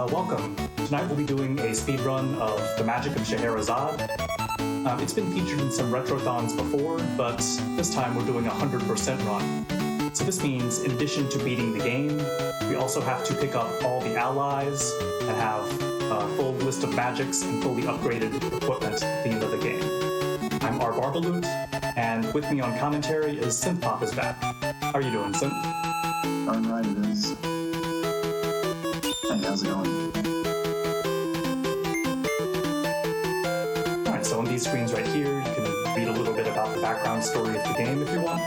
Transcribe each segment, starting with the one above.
welcome. Tonight we'll be doing a speedrun of the Magic of Scherazade. It's been featured in some Retrothons before, but this time we're doing a 100% run. So this means, in addition to beating the game, we also have to pick up all the allies and have a full list of magics and fully upgraded equipment at the end of the game. I'm rBarbaloot, and with me on commentary is Synthpop is back. How are you doing, Synth? Darn right it is. Hey, how's it going? Alright, so on these screens right here, you can read a little bit about the background story of the game if you want.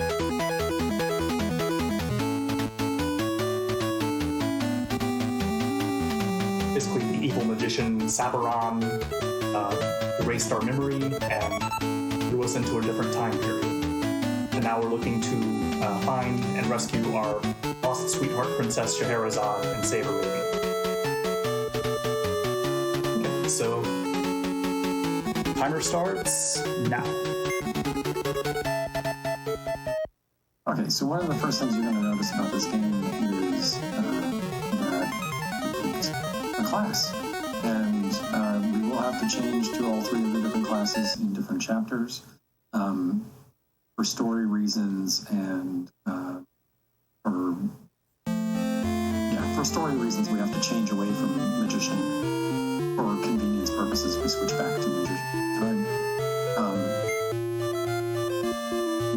Basically, the evil magician Sabaron erased our memory and threw us into a different time period. And now we're looking to find and rescue our lost sweetheart princess Scherazade and save her baby. Okay, so timer starts now. Okay, so one of the first things you're going to notice about this game is that it's a class. And we will have to change to all three of the different classes in different chapters for story reasons and for story reasons we have to change away from magician. For convenience purposes, we switch back to magician.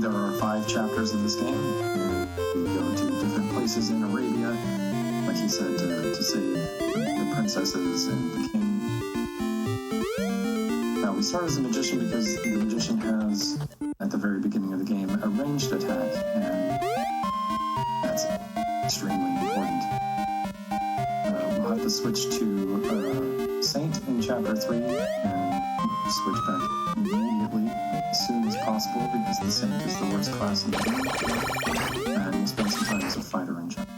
There are 5 chapters in this game, and we go to different places in Arabia, like he said, to save the princesses and the king. Now, we start as a magician because the magician has, at the very beginning of the game, a ranged attack, and that's extremely important. We'll have to switch to Saint in Chapter 3, and switch back immediately, as soon as possible, because the Saint is the worst class in the game, and we'll spend some time as a fighter in Chapter.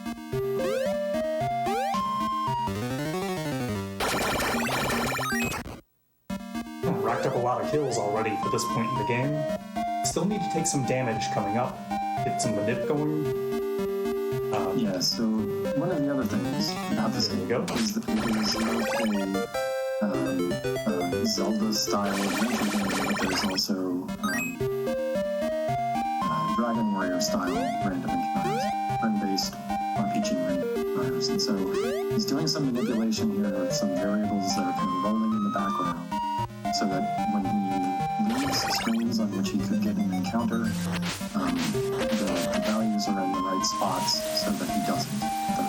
Racked up a lot of kills already for this point in the game. Still need to take some damage coming up. Get some manip going. Yeah, so one of the other things about this game is that it is like a Zelda-style adventure game, but there's also Dragon Warrior-style random encounters, turn-based RPG random encounters. And so he's doing some manipulation here of some variables that are kind of rolling in the background, so that when he leaves screens on which he could get an encounter, the values are in the right spots so that he doesn't at that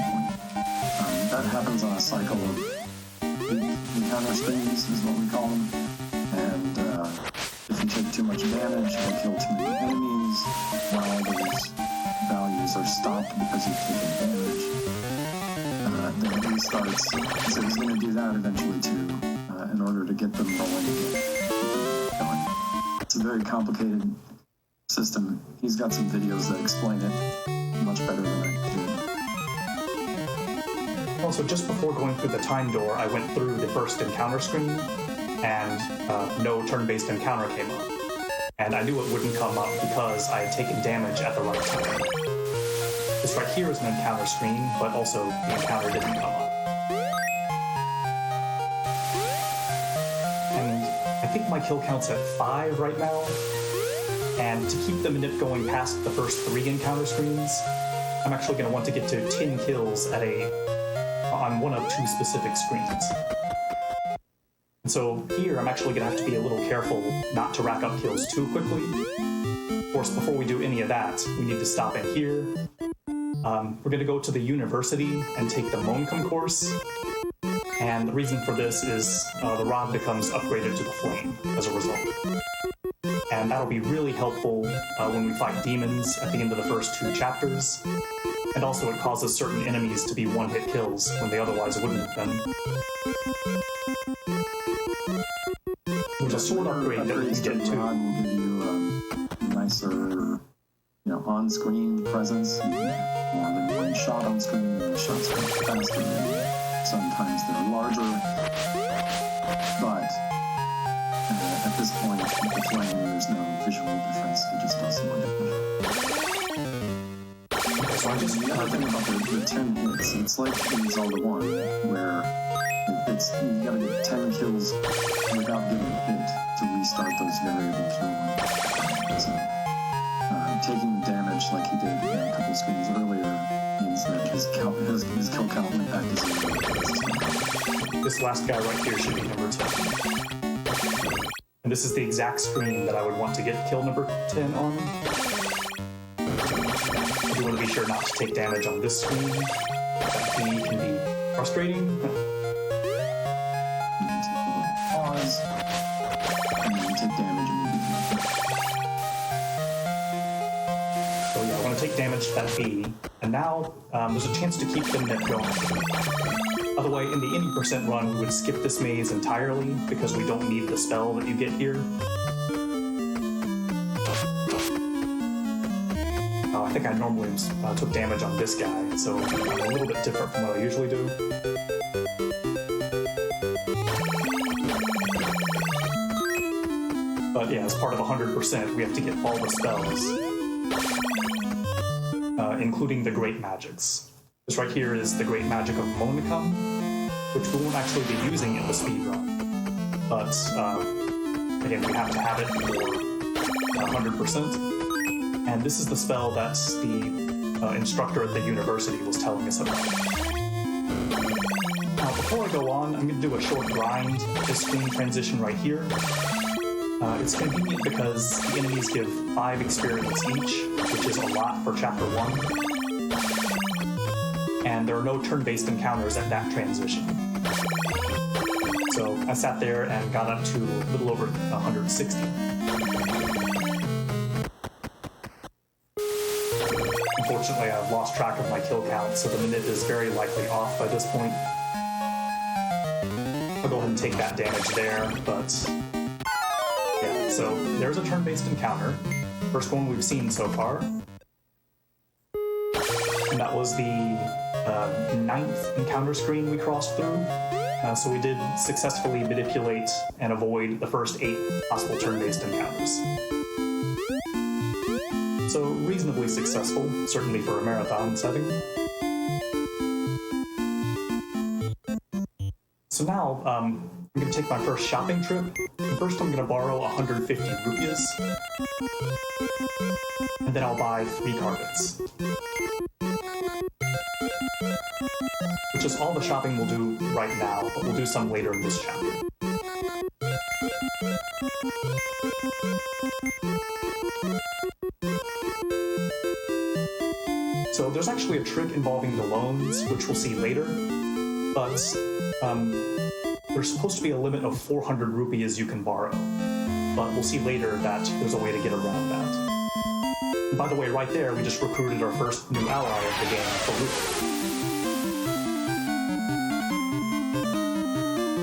point. That happens on a cycle of 8 encounter screens, is what we call them. And if you take too much damage or kill too many enemies while those values are stopped because you've taken damage, then it restarts. So he's going to do that eventually too, in order to get them rolling going. It's a very complicated system. He's got some videos that explain it much better than I did. Also, just before going through the time door, I went through the first encounter screen, and no turn-based encounter came up. And I knew it wouldn't come up because I had taken damage at the right time. This right here is an encounter screen, but also the encounter didn't come up. I think my kill count's at 5 right now, and to keep the manip going past the first 3 encounter screens, I'm actually going to want to get to 10 kills on one of 2 specific screens. And so here I'm actually going to have to be a little careful not to rack up kills too quickly. Of course, before we do any of that, we need to stop in here. We're going to go to the university and take the Moncum course. And the reason for this is the rod becomes upgraded to the flame as a result. And that'll be really helpful when we fight demons at the end of the first 2 chapters. And also it causes certain enemies to be one-hit kills when they otherwise wouldn't have been. There's a sword upgrade that we can get to. Rod will give you a nicer, on-screen presence. More than one shot on screen, the shots go faster. Sometimes they're larger, but at this point, with the flame, there's no visual difference. It just does more damage. So the other thing about the 10 hits, it's like in Zelda 1, where variable kill one. So taking damage like he did a couple screens earlier means that his kill count went back to 0. This last guy right here should be number 10. And this is the exact screen that I would want to get kill number 10 on. You want to be sure not to take damage on this screen. That key can be frustrating. Pause. And then take damage immediately. So yeah, I want to take damage to that B. And now there's a chance to keep the net going. By the way, in the any percent run, we would skip this maze entirely because we don't need the spell that you get here. I think I normally took damage on this guy, so I'm a little bit different from what I usually do. But yeah, as part of 100%, we have to get all the spells, including the Great Magics. This right here is the Great Magic of Monicum, which we won't actually be using in the speedrun. But, again, we have to have it for 100%. And this is the spell that the instructor at the university was telling us about. Now, before I go on, I'm going to do a short grind of this screen transition right here. It's convenient because the enemies give 5 experience each, which is a lot for Chapter 1. And there are no turn-based encounters at that transition. So I sat there and got up to a little over 160. Unfortunately, I've lost track of my kill count, so the minute is very likely off by this point. I'll go ahead and take that damage there, but yeah, so there's a turn-based encounter. First one we've seen so far. And that was the 9th encounter screen we crossed through. So we did successfully manipulate and avoid the first 8 possible turn-based encounters. So reasonably successful, certainly for a marathon setting. So now, I'm going to take my first shopping trip. And first I'm going to borrow 150 rupees. And then I'll buy 3 carpets. Which is all the shopping we'll do right now, but we'll do some later in this chapter. So there's actually a trick involving the loans, which we'll see later, but there's supposed to be a limit of 400 rupees you can borrow, but we'll see later that there's a way to get around that. And by the way, right there, we just recruited our first new ally of the game, Balut.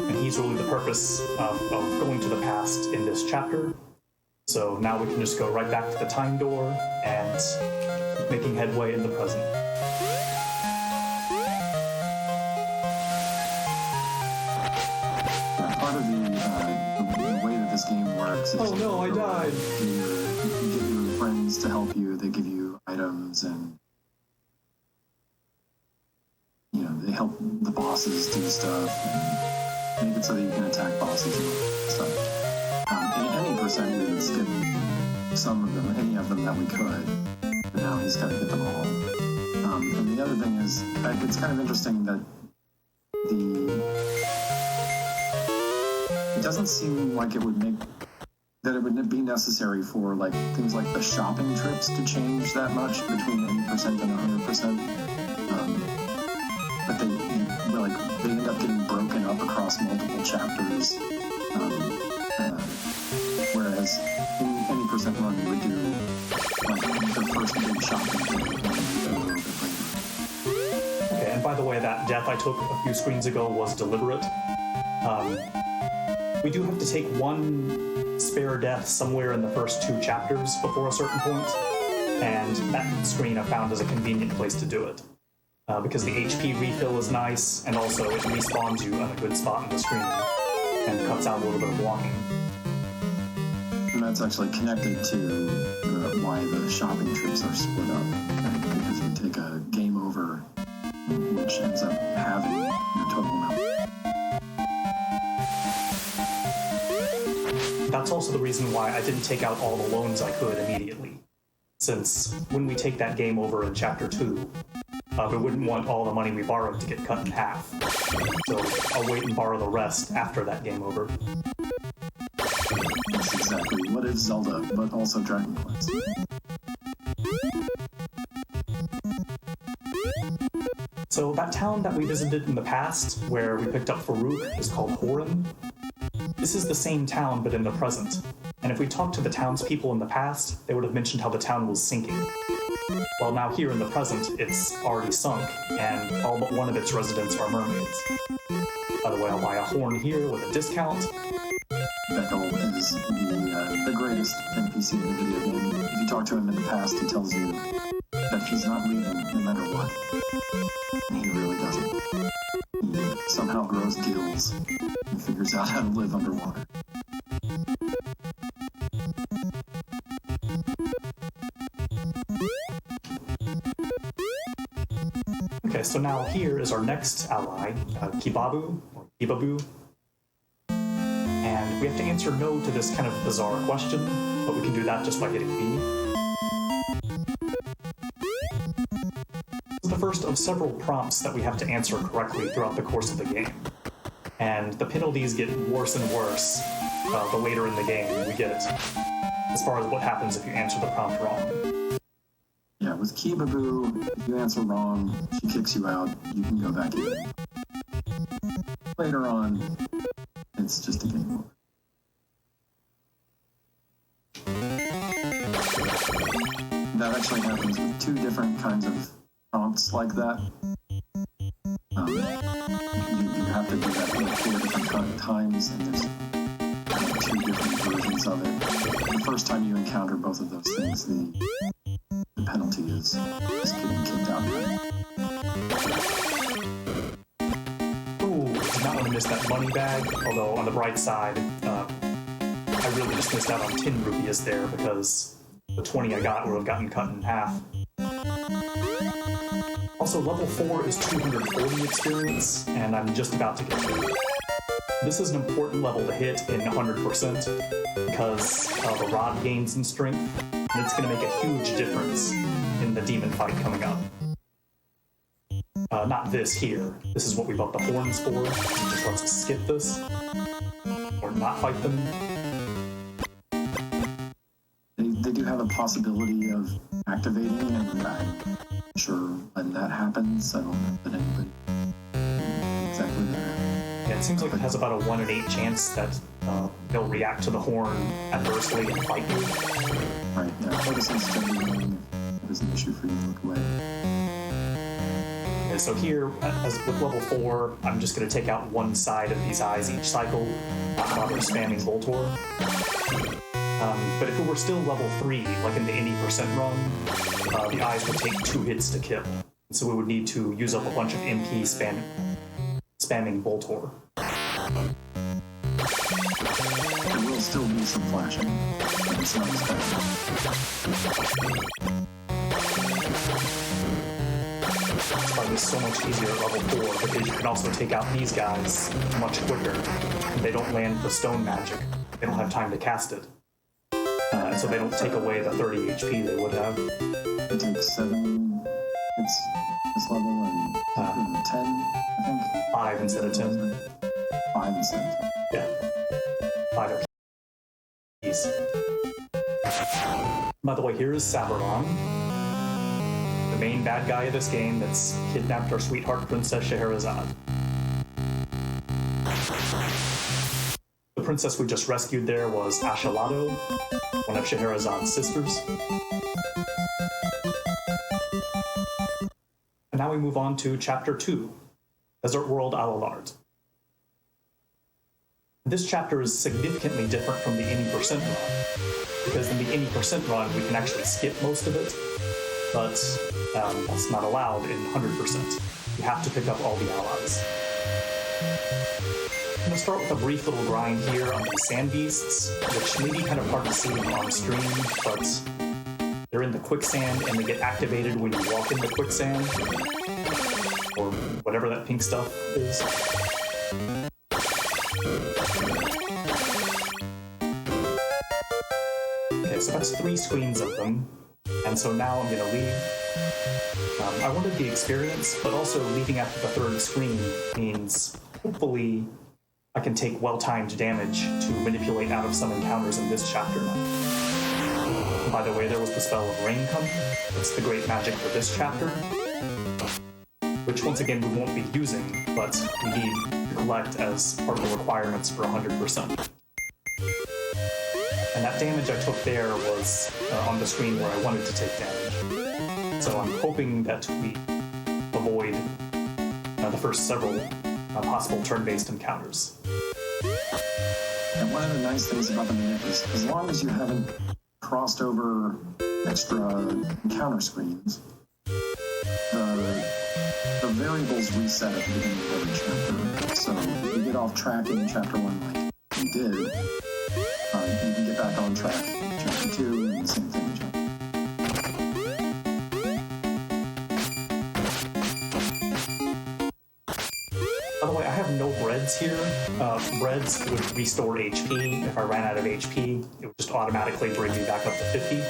And he's really the purpose of going to the past in this chapter. So now we can just go right back to the time door and keep making headway in the present. Part of the way that this game works is oh no, I died. You get your friends to help you. They give you items, and they help the bosses do stuff and make it so that you can attack bosses and stuff. In any percent, we would skip some of them, any of them that we could. But now he's got to get them all. And the other thing is, it's kind of interesting that it doesn't seem like it would be necessary for like things like the shopping trips to change that much between 80% and 100%. But they end up getting broken up across multiple chapters. Whereas in any percent run, you would do like the first big shopping trip a little bit later. Okay, and by the way, that death I took a few screens ago was deliberate. We do have to take one spare death somewhere in the first 2 chapters before a certain point, and that screen I found is a convenient place to do it. Because the HP refill is nice, and also it respawns you at a good spot in the screen, and cuts out a little bit of walking. And that's actually connected to why the shopping trips are split up, right? Because we take a game over, which ends up having the total amount. that's also the reason why I didn't take out all the loans I could immediately. Since when we take that game over in Chapter 2, we wouldn't want all the money we borrowed to get cut in half. So I'll wait and borrow the rest after that game over. That's exactly what is Zelda, but also Dragon Quest. So that town that we visited in the past, where we picked up Farouk, is called Horan. This is the same town, but in the present. And if we talked to the townspeople in the past, they would have mentioned how the town was sinking. Well, now here in the present, it's already sunk, and all but one of its residents are mermaids. By the way, I'll buy a horn here with a discount. Beckel is the greatest NPC in the video game. If you talk to him in the past, he tells you that he's not leaving no matter what. And he really doesn't. He somehow grows gills and figures out how to live underwater. Okay, so now here is our next ally, Kibabu, or Kibabu. And we have to answer no to this kind of bizarre question, but we can do that just by hitting B. This is the first of several prompts that we have to answer correctly throughout the course of the game. And the penalties get worse and worse the later in the game we get, as far as what happens if you answer the prompt wrong. Yeah, with Kibabu, if you answer wrong, she kicks you out, you can go back in. Later on, it's just a game over. That actually happens with two different kinds of prompts like that. You have to do that four different times, and there's two different versions of it. The first time you encounter both of those things, the penalty is just getting kicked out. Ooh, did not want to miss that money bag, although on the bright side, I really just missed out on 10 rupees there because the 20 I got would have gotten cut in half. Also, level 4 is 240 experience, and I'm just about to get there. This is an important level to hit in 100% because the rod gains in strength, and it's going to make a huge difference in the demon fight coming up. Not this here. This is what we bought the horns for. It just lets us skip this, or not fight them. They do have a possibility of activating, and I'm sure when that happens, I don't know that anybody exactly that. Yeah, it seems like it has about a 1 in 8 chance that they'll react to the horn adversely and fight you. Right, yeah, photosensitivity is an issue for you to look away. Okay, so here, as with level 4, I'm just going to take out one side of these eyes each cycle, not bother spamming Voltor. But if it were still level 3, like in the 80% run, the eyes would take 2 hits to kill. So we would need to use up a bunch of MP spamming Voltor. There will still be some flashing, but it's not as bad. That's why it's so much easier at level 4, because you can also take out these guys much quicker. And they don't land the stone magic. They don't have time to cast it. And so they don't take away the 30 HP they would have. It takes 7 hits this level and 10, I think. 5 instead of 10. 5 instead of 10. Yeah. 5 apiece. By the way, here is Sabaron, the main bad guy of this game that's kidnapped our sweetheart Princess Scheherazade. The princess we just rescued there was Ashalado, one of Scheherazade's sisters. And now we move on to Chapter 2, Desert World Alalard. This chapter is significantly different from the 80% run, because in the 80% run we can actually skip most of it, but that's not allowed in 100%. You have to pick up all the allies. I'm going to start with a brief little grind here on the sand beasts, which may be kind of hard to see on stream, but they're in the quicksand and they get activated when you walk in the quicksand, or whatever that pink stuff is. Okay, so that's 3 screens of them, and so now I'm gonna leave. I wanted the experience, but also leaving after the 3rd screen means hopefully I can take well-timed damage to manipulate out of some encounters in this chapter now. By the way, there was the spell of Rain coming. It's the great magic for this chapter, which once again we won't be using, but we need to collect as part of the requirements for 100%. And that damage I took there was on the screen where I wanted to take damage. So I'm hoping that we avoid the first several possible turn-based encounters. And one of the nice things about the minute is, as long as you haven't crossed over extra encounter screens, the variables reset at the beginning of every chapter. So if you get off track in chapter 1 like you did, you can get back on track in chapter 2, and the same thing in chapter. By the way, I have no breads here. Breads would restore HP. If I ran out of HP, it would just automatically bring me back up to 50.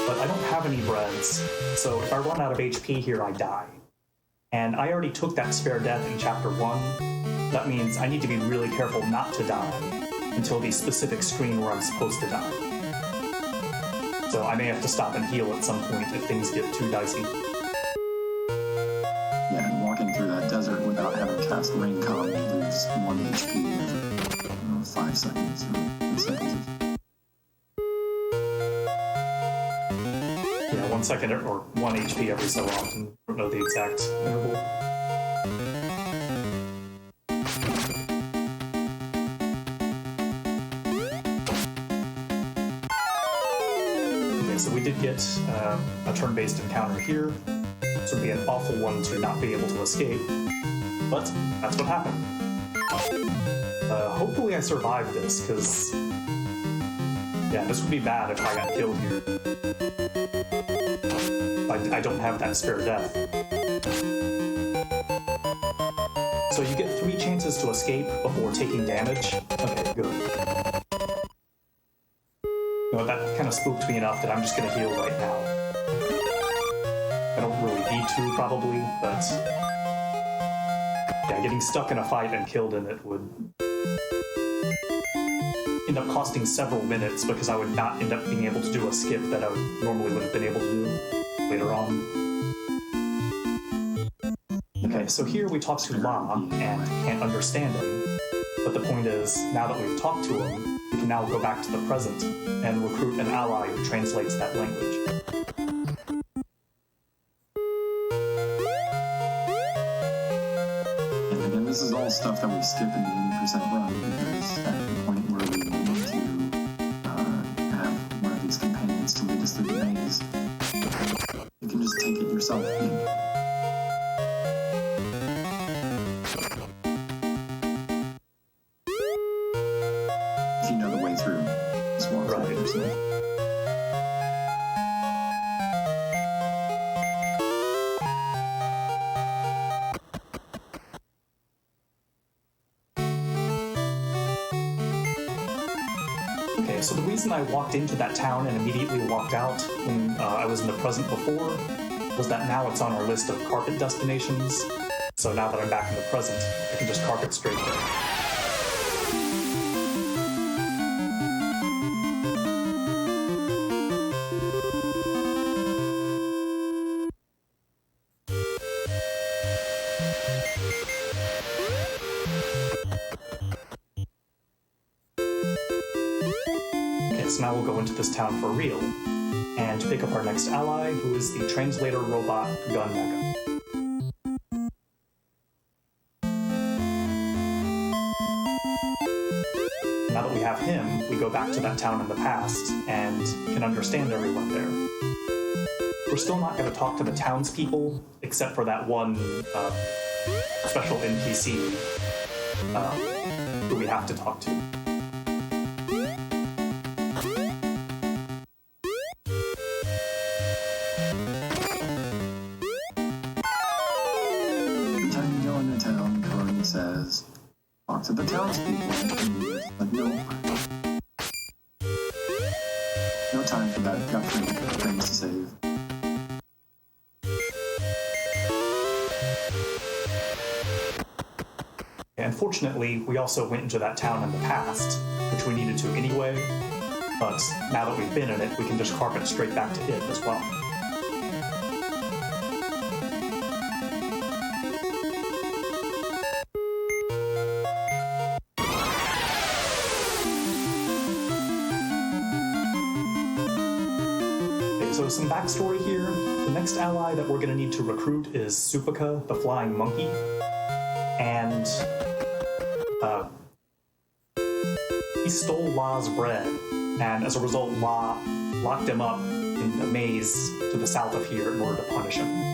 But I don't have any breads, so if I run out of HP here, I die. And I already took that spare death in chapter 1. That means I need to be really careful not to die until the specific screen where I'm supposed to die. So I may have to stop and heal at some point if things get too dicey. Yeah, and walking through that desert without having cast Rain Calm, you lose 1 HP in 5 seconds or 3 seconds. Yeah, 1 second or 1 HP every so often. I don't know the exact interval. Okay, so we did get a turn-based encounter here. This would be an awful one to not be able to escape, but that's what happened. Hopefully I survived this, because yeah, this would be bad if I got killed here. I don't have that spare death. So you get 3 chances to escape before taking damage. Okay, good. You know, that kind of spooked me enough that I'm just going to heal right now. I don't really need to, probably, but yeah, getting stuck in a fight and killed in it would end up costing several minutes because I would not end up being able to do a skip that I normally would have been able to do later on. Okay, so here we talk to La and can't understand him, but the point is, now that we've talked to him, we can now go back to the present and recruit an ally who translates that language. And again, this is all stuff that we skip in the 80% run, because at the point where we need to have one of these companions to lead us through the maze, you can just take it yourself. If you know the way through, just walk through it yourself. Okay, so the reason I walked into that town and immediately walked out when I was in the present before was that now it's on our list of carpet destinations. So now that I'm back in the present, I can just carpet straight there. So now we'll go into this town for real, and pick up our next ally, who is the translator robot Gun Mega. Now that we have him, we go back to that town in the past, and can understand everyone there. We're still not going to talk to the townspeople, except for that one special NPC who we have to talk to. Says, talk to the townspeople. Like, no. No time for that. Got things to save. Unfortunately, we also went into that town in the past, which we needed to anyway, but now that we've been in it, we can just carp it straight back to it as well. Okay, so some backstory here. The next ally that we're going to need to recruit is Supaka, the flying monkey, and he stole La's bread, and as a result, La locked him up in a maze to the south of here in order to punish him.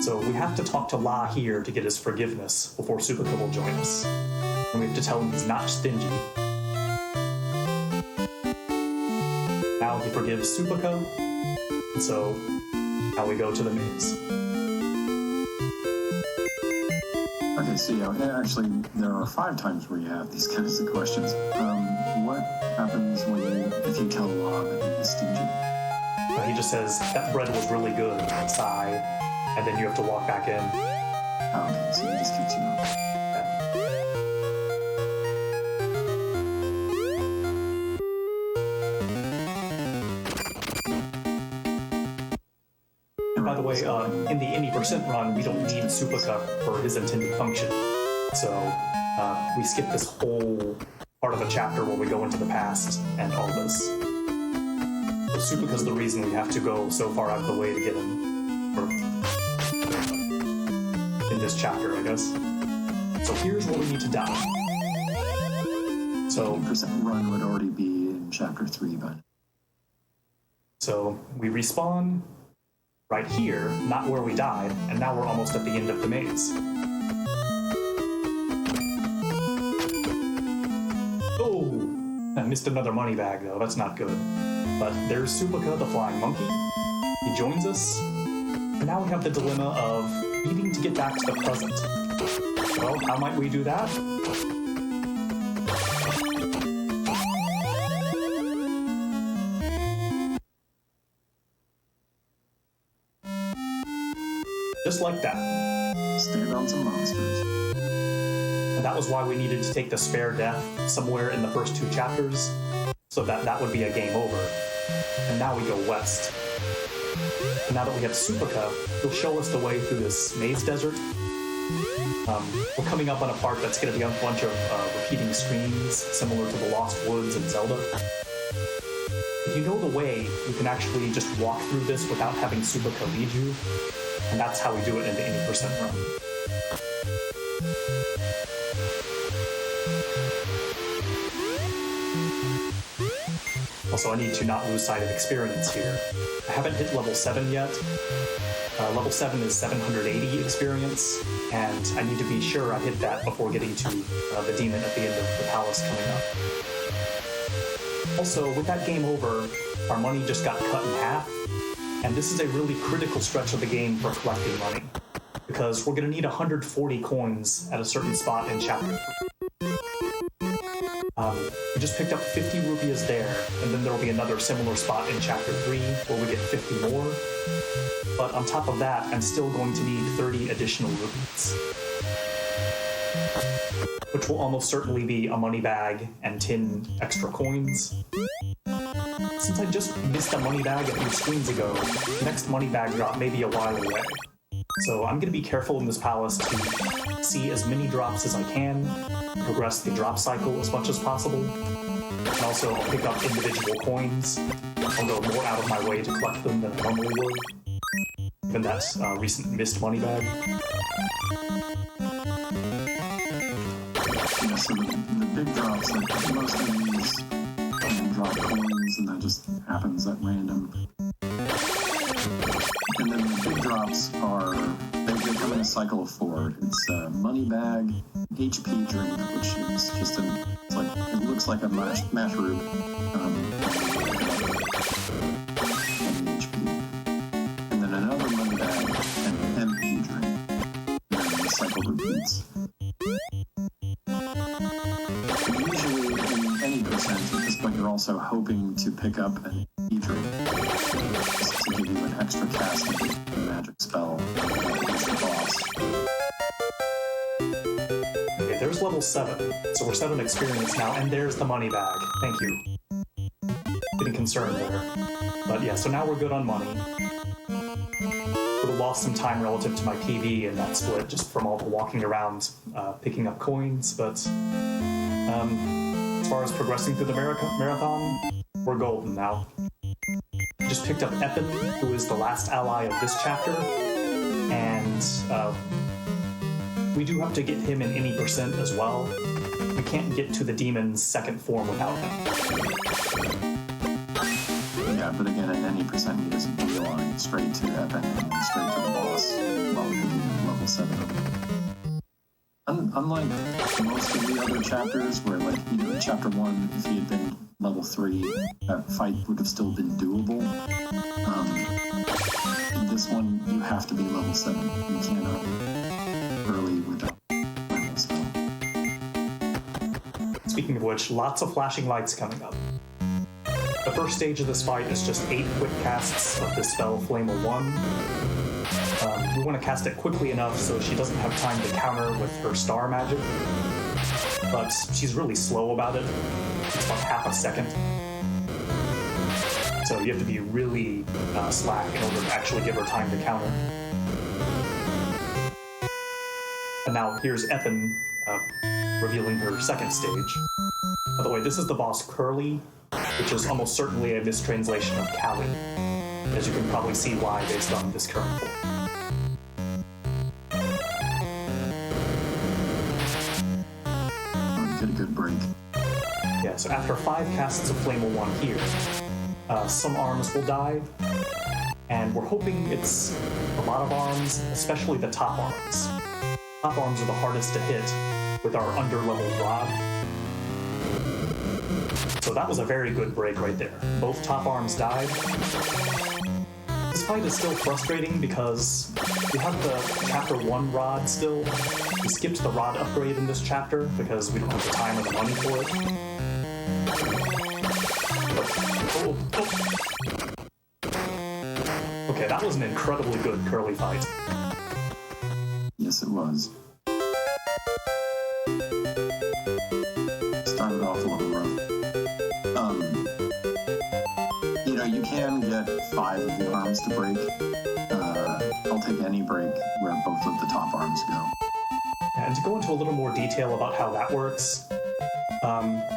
So we have to talk to La here to get his forgiveness before Supaka will join us. And we have to tell him he's not stingy. Now he forgives Supaka, and so now we go to the maze. Okay, so yeah, actually, there are 5 times where you have these kinds of questions. What happens if you tell La that he's stingy? He just says, that bread was really good, sigh, and then you have to walk back in. Oh, okay, so he just kicks you out. And by the way, in the any percent run, we don't need Supaka for his intended function. So we skip this whole part of the chapter where we go into the past and all this. So Supaka's the reason we have to go so far out of the way to get him. Or in this chapter, I guess. So here's where we need to die. So 80% run would already be in chapter 3, but... So we respawn right here, not where we died, and now we're almost at the end of the maze. Oh! I missed another money bag, though. That's not good. But there's Supaka, the flying monkey. He joins us. And now we have the dilemma of needing to get back to the present. Well, how might we do that? Just like that. Stand on some monsters. And that was why we needed to take the spare death somewhere in the first 2 chapters, so that would be a game over. And now we go west. And now that we have Supaka, he'll show us the way through this maze desert. We're coming up on a part that's going to be a bunch of repeating screens, similar to the Lost Woods in Zelda. If you know the way, you can actually just walk through this without having Supaka lead you. And that's how we do it in the 80% run. Also, I need to not lose sight of experience here. I haven't hit level 7 yet. Level 7 is 780 experience, and I need to be sure I hit that before getting to the demon at the end of the palace coming up. Also, with that game over, our money just got cut in half, and this is a really critical stretch of the game for collecting money, because we're going to need 140 coins at a certain spot in Chapter 3. We just picked up 50 rupees there, and then there will be another similar spot in Chapter 3 where we get 50 more. But on top of that, I'm still going to need 30 additional rupees, which will almost certainly be a money bag and 10 extra coins. Since I just missed a money bag a few screens ago, the next money bag drop may be a while away. So I'm going to be careful in this palace to see as many drops as I can, progress the drop cycle as much as possible, and also I'll pick up individual coins. I'll go more out of my way to collect them than I normally would, given that recent missed money bag. Yeah, so the big drops, like most enemies drop coins, and that just happens at random. And then the big drops are, they come in a cycle of 4. It's a money bag, HP drink, which is just it's like, it looks like a mushroom. HP. And then another money bag and an MP drink. And then the cycle repeats. Usually in any percent, at this point, you're also hoping to pick up an Edric to give you an extra cast of the magic spell against the boss. Okay, there's level 7, so we're 7 experience now, and there's the money bag. Thank you. Getting concerned there. But yeah, so now we're good on money. Would have lost some time relative to my PV in that split, just from all the walking around, picking up coins, but as far as progressing through the marathon, we're golden now. Just picked up Eppin, who is the last ally of this chapter, and we do have to get him in any percent as well. We can't get to the demon's second form without him. Yeah, but again, at any percent, he doesn't go line straight to Eppin and then straight to the boss while we're doing level 7. Unlike most of the other chapters, where, like, you know, in chapter 1, if he had been level 3, that fight would have still been doable. In this one, you have to be level 7. You cannot early without level spell. Speaking of which, lots of flashing lights coming up. The first stage of this fight is just 8 quick casts of this spell, Flame of 1. We want to cast it quickly enough so she doesn't have time to counter with her star magic, but she's really slow about it. It's about half a second. So you have to be really slack in order to actually give her time to counter. And now here's Eppin revealing her second stage. By the way, this is the boss Curly, which is almost certainly a mistranslation of Callie, as you can probably see why based on this current form. Get a good break. Yeah, so after 5 casts of Flame of 1 here, some arms will die, and we're hoping it's a lot of arms, especially the top arms. Top arms are the hardest to hit with our under-leveled rod. So that was a very good break right there. Both top arms died. This fight is still frustrating because we have the chapter 1 rod still. We skipped the rod upgrade in this chapter because we don't have the time or the money for it. Okay, that was an incredibly good curly fight. Yes, it was. Started off a little rough. You know, you can get 5 of the arms to break. I'll take any break where both of the top arms go. And to go into a little more detail about how that works,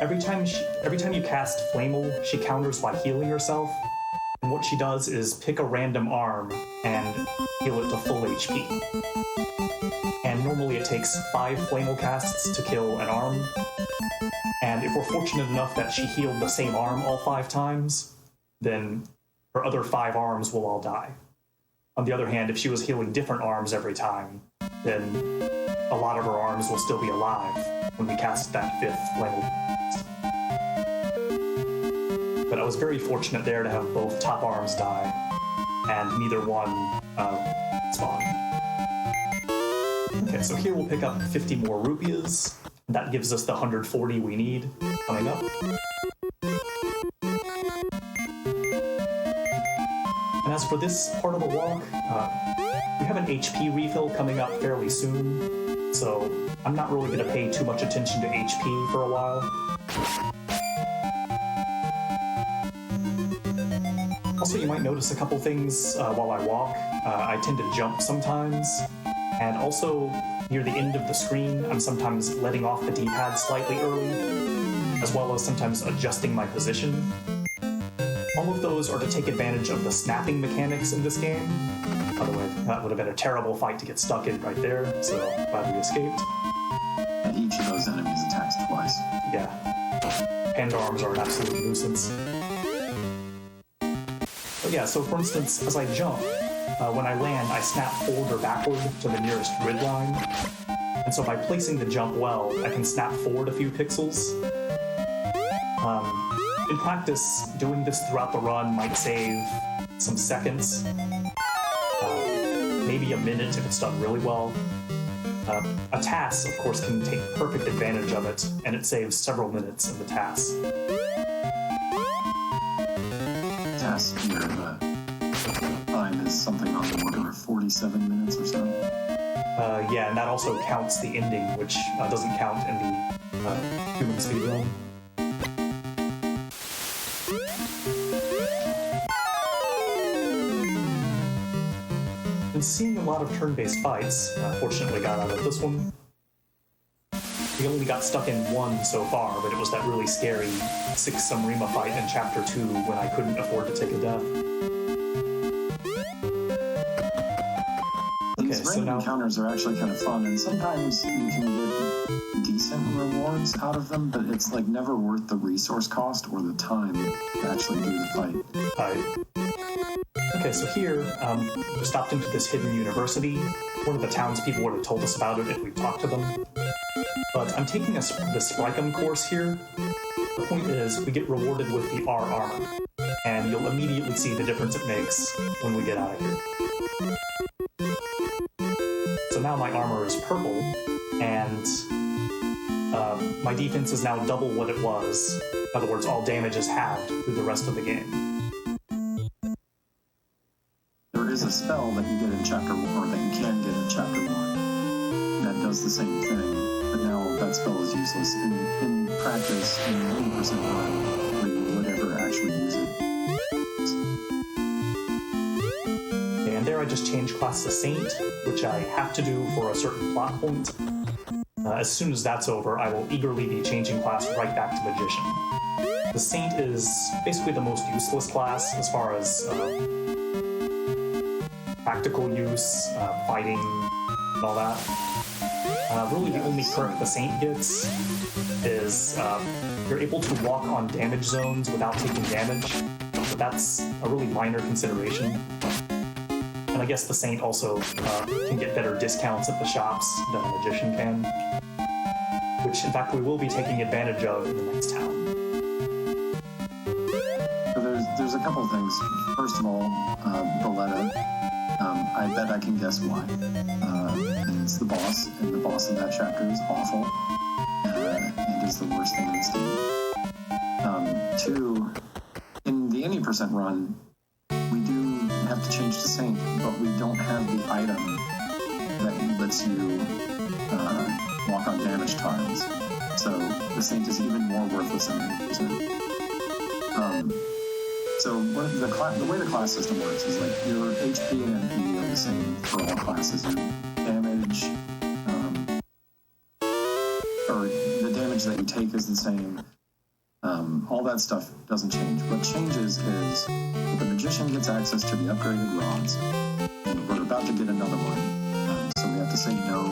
every time you cast Flamel, she counters by healing herself. And what she does is pick a random arm and heal it to full HP. And normally it takes 5 Flamel casts to kill an arm. And if we're fortunate enough that she healed the same arm all 5 times, then her other 5 arms will all die. On the other hand, if she was healing different arms every time, then a lot of her arms will still be alive when we cast that 5th Flamel. But I was very fortunate there to have both top arms die, and neither one spawned. Okay, so here we'll pick up 50 more rupees. That gives us the 140 we need coming up. And as for this part of the walk, we have an HP refill coming up fairly soon, so I'm not really going to pay too much attention to HP for a while. Also, you might notice a couple things while I walk. I tend to jump sometimes, and also near the end of the screen, I'm sometimes letting off the D-pad slightly early, as well as sometimes adjusting my position. All of those are to take advantage of the snapping mechanics in this game. By the way, that would have been a terrible fight to get stuck in right there, so glad we escaped. And each of those enemies attacks twice. Yeah. Hand arms are an absolute nuisance. But yeah, so for instance, as I jump, when I land, I snap forward or backward to the nearest grid line. And so by placing the jump well, I can snap forward a few pixels. In practice, doing this throughout the run might save some seconds, maybe a minute if it's done really well. A TAS, of course, can take perfect advantage of it, and it saves several minutes in the TAS. cast here, the time is something on the order of 47 minutes or so. Yeah, and that also counts the ending, which doesn't count in the human speedrun. Been seeing a lot of turn-based fights. Fortunately got out of this one. We only got stuck in one so far, but it was that really scary 6 Sumrima fight in Chapter 2 when I couldn't afford to take a death. These random encounters are actually kind of fun, and sometimes you can get decent rewards out of them, but it's like never worth the resource cost or the time to actually do the fight. Okay, so here, we stopped into this hidden university. One of the townspeople would have told us about it if we talked to them. But I'm taking the Spricum course here. The point is, we get rewarded with the R armor, and you'll immediately see the difference it makes when we get out of here. So now my armor is purple, and my defense is now double what it was. In other words, all damage is halved through the rest of the game. There is a spell that you get in Chapter 1, or that you can get in Chapter 1, that does the same thing, but now that spell is useless. In practice, in 80% run, where you would ever actually use it. Okay, and there I just changed class to Saint, which I have to do for a certain plot point. As soon as that's over, I will eagerly be changing class right back to Magician. The Saint is basically the most useless class as far as practical use, fighting, and all that. Really, the only perk the Saint gets is you're able to walk on damage zones without taking damage, but that's a really minor consideration. And I guess the Saint also can get better discounts at the shops than a Magician can, which in fact we will be taking advantage of in the next town. So there's a couple things. First of all, Boletta. I bet I can guess why. And it's the boss, and the boss of that chapter is awful, and is the worst thing in this game. 2, in the 80% run, we do have to change to Saint, but we don't have the item that lets you walk on damage tiles. So the Saint is even more worthless than 80%. So the way the class system works is like your HP and MP are the same for all classes. Your damage, or the damage that you take is the same. All that stuff doesn't change. What changes is the Magician gets access to the upgraded rods, and we're about to get another one. So we have to say no